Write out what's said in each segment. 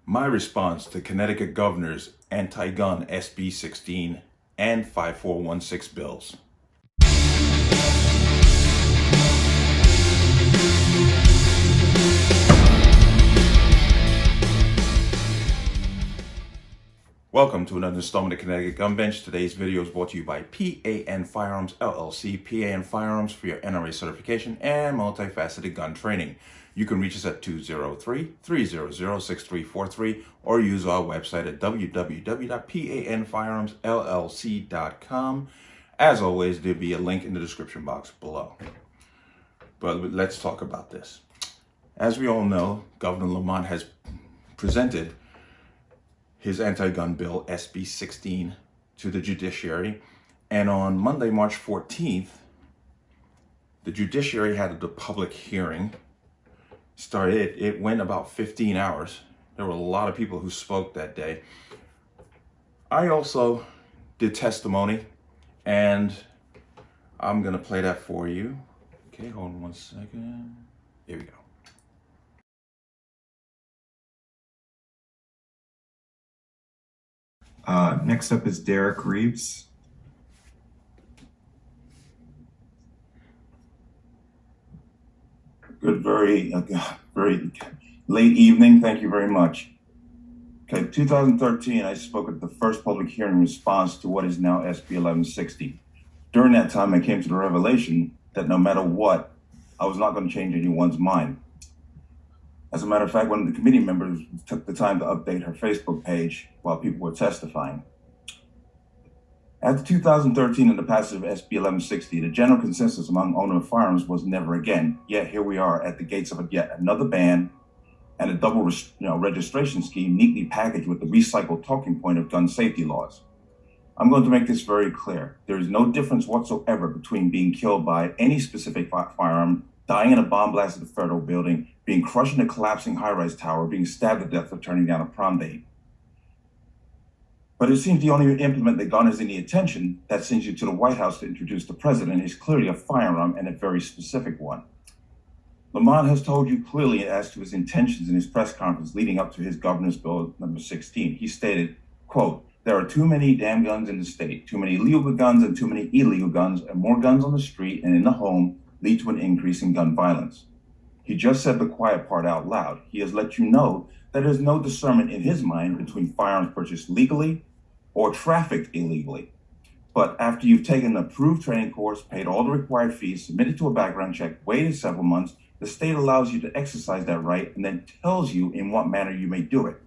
My response to Connecticut Governor's anti-gun SB 16 and 5416 bills. Welcome to another installment of Connecticut Gun Bench. Today's video is brought to you by P.A.N. Firearms, LLC. P.A.N. Firearms for your NRA certification and multifaceted gun training. You can reach us at 203-300-6343 or use our website at www.panfirearmsllc.com. As always, there'll be a link in the description box below. But let's talk about this. As we all know, Governor Lamont has presented his anti-gun bill, SB 16, to the Judiciary. And on Monday, March 14th, the Judiciary had the public hearing. It went about 15 hours. There were a lot of people who spoke that day. I also did testimony, and I'm gonna play that for you. Okay, hold on 1 second. Here we go. Next up is Derek Reeves. Good, very late evening. Thank you very much. Okay, 2013, I spoke at the first public hearing in response to what is now SB 1160. During that time, I came to the revelation that no matter what, I was not going to change anyone's mind. As a matter of fact, one of the committee members took the time to update her Facebook page while people were testifying. After 2013 and the passage of SB 1160, the general consensus among owners of firearms was never again. Yet here we are at the gates of yet another ban and a double registration scheme neatly packaged with the recycled talking point of gun safety laws. I'm going to make this very clear. There is no difference whatsoever between being killed by any specific firearm, dying in a bomb blast at a federal building, being crushed in a collapsing high-rise tower, being stabbed to death for turning down a prom date. But it seems the only implement that garners any attention that sends you to the White House to introduce the president is clearly a firearm, and a very specific one. Lamont has told you clearly as to his intentions in his press conference leading up to his governor's bill number 16. He stated, quote, "There are too many damn guns in the state, too many legal guns and too many illegal guns, and more guns on the street and in the home lead to an increase in gun violence." He just said the quiet part out loud. He has let you know that there's no discernment in his mind between firearms purchased legally or trafficked illegally. But after you've taken an approved training course, paid all the required fees, submitted to a background check, waited several months, the state allows you to exercise that right and then tells you in what manner you may do it.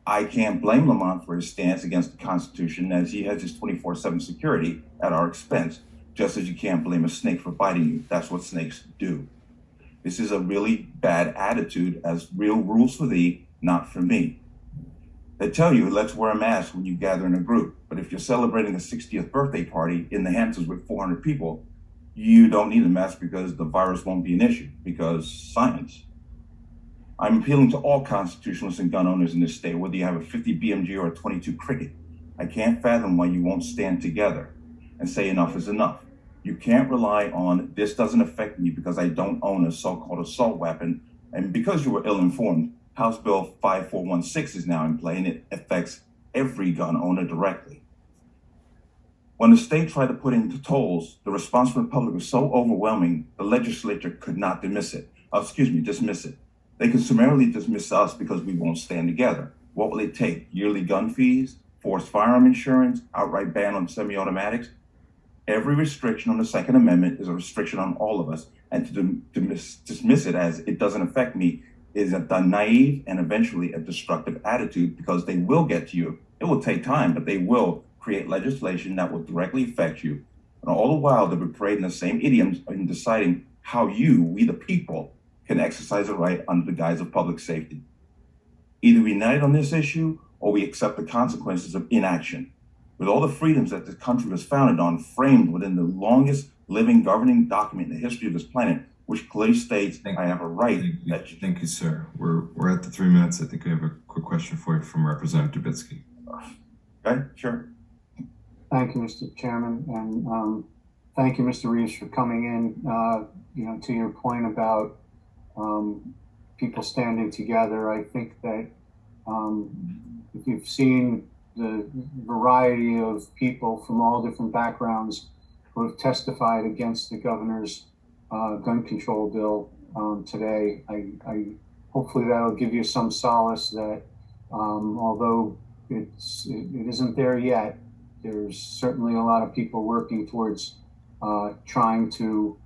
I can't blame Lamont for his stance against the Constitution, as he has his 24/7 security at our expense, just as you can't blame a snake for biting you. That's what snakes do. This is a really bad attitude, as real rules for thee, not for me. They tell you, let's wear a mask when you gather in a group. But if you're celebrating a 60th birthday party in the Hamptons with 400 people, you don't need a mask because the virus won't be an issue, because science. I'm appealing to all constitutionalists and gun owners in this state, whether you have a 50 BMG or a 22 Cricket. I can't fathom why you won't stand together and say enough is enough. You can't rely on this doesn't affect me because I don't own a so-called assault weapon, and because you were ill-informed. House Bill 5416 is now in play, and it affects every gun owner directly. When the state tried to put into tolls, the response from the public was so overwhelming, the legislature could not dismiss it. They could summarily dismiss us because we won't stand together. What will it take? Yearly gun fees, forced firearm insurance, outright ban on semi-automatics? Every restriction on the Second Amendment is a restriction on all of us, and to dismiss it as it doesn't affect me is a naive and eventually a destructive attitude, because they will get to you. It will take time, but they will create legislation that will directly affect you. And all the while, they'll be parading the same idioms in deciding how we the people, can exercise a right under the guise of public safety. Either we unite on this issue or we accept the consequences of inaction. With all the freedoms that this country was founded on, framed within the longest living governing document in the history of this planet, which clearly states I have a right. Thank you, sir. We're at the 3 minutes. I think we have a quick question for you from Representative Dubitzky. Okay, sure. Thank you, Mr. Chairman, and thank you, Mr. Reeves, for coming in. To your point about people standing together, I think that If you've seen the variety of people from all different backgrounds who have testified against the governor's gun control bill today, I hopefully that'll give you some solace that although it isn't there yet, there's certainly a lot of people working towards trying to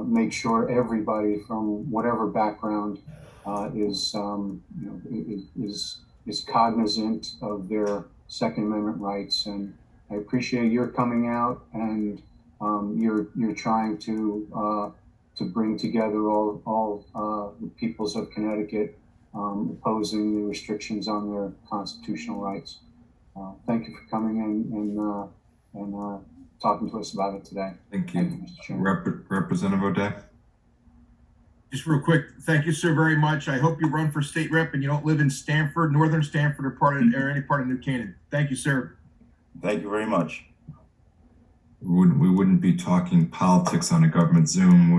make sure everybody from whatever background is cognizant of their Second Amendment rights. And I appreciate your coming out and you're trying to bring together all the peoples of Connecticut opposing the restrictions on their constitutional rights. Thank you for coming in and talking to us about it today. Thank you. Mr. Chairman. Representative O'Day. Just real quick, thank you so very much. I hope you run for state rep and you don't live in Stamford, Northern Stamford, or any part of New Canaan. Thank you, sir. Thank you very much. We wouldn't be talking politics on a government Zoom,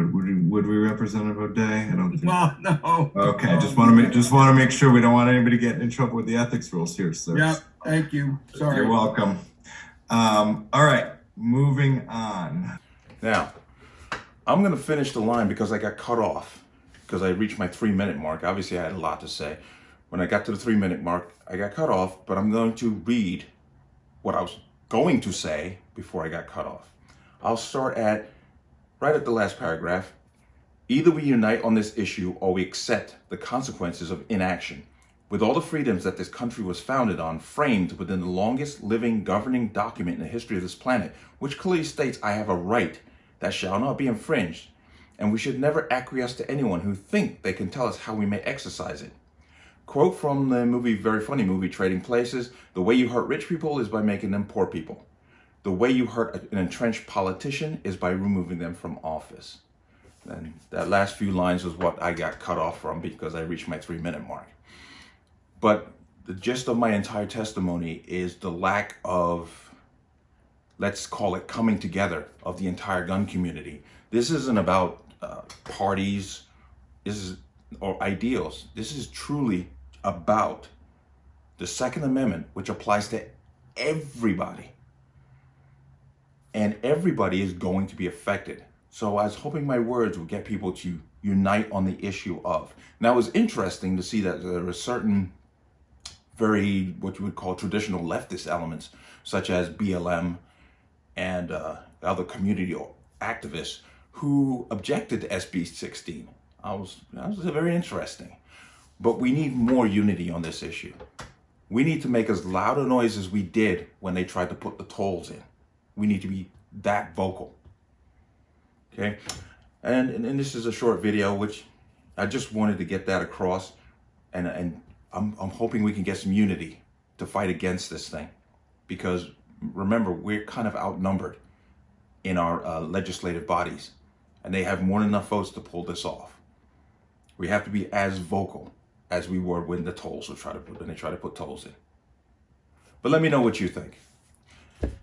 would we, Representative O'Day? I don't think. Well, no. Okay, just want to make sure we don't want anybody getting in trouble with the ethics rules here, sir. Yeah, thank you. Sorry. You're welcome. All right, moving on. Now, I'm going to finish the line because I got cut off because I reached my 3-minute mark. Obviously, I had a lot to say. When I got to the 3-minute mark, I got cut off, but I'm going to read what I was going to say before I got cut off. I'll start right at the last paragraph. Either we unite on this issue or we accept the consequences of inaction. With all the freedoms that this country was founded on, framed within the longest living governing document in the history of this planet, which clearly states I have a right that shall not be infringed, and we should never acquiesce to anyone who think they can tell us how we may exercise it. Quote from the very funny movie, Trading Places, "The way you hurt rich people is by making them poor people. The way you hurt an entrenched politician is by removing them from office." And that last few lines was what I got cut off from because I reached my 3-minute mark. But the gist of my entire testimony is the lack of, let's call it, coming together of the entire gun community. This isn't about parties or ideals. This is truly about the Second Amendment, which applies to everybody. And everybody is going to be affected. So I was hoping my words would get people to unite on the issue of. Now, it was interesting to see that there are certain very, what you would call traditional leftist elements, such as BLM and other community activists who objected to SB 16. That was very interesting. But we need more unity on this issue. We need to make as loud a noise as we did when they tried to put the tolls in. We need to be that vocal. Okay? And this is a short video, which I just wanted to get that across. And I'm hoping we can get some unity to fight against this thing. Because remember, we're kind of outnumbered in our legislative bodies. And they have more than enough votes to pull this off. We have to be as vocal as we were when they tried to put tolls in. But let me know what you think.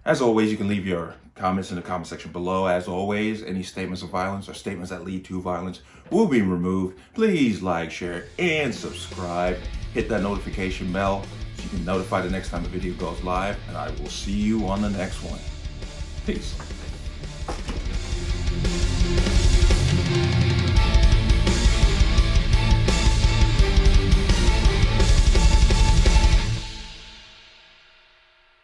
As always, you can leave your comments in the comment section below. As always, any statements of violence or statements that lead to violence will be removed. Please like, share, and subscribe. Hit that notification bell so you can notify the next time the video goes live. And I will see you on the next one. Peace.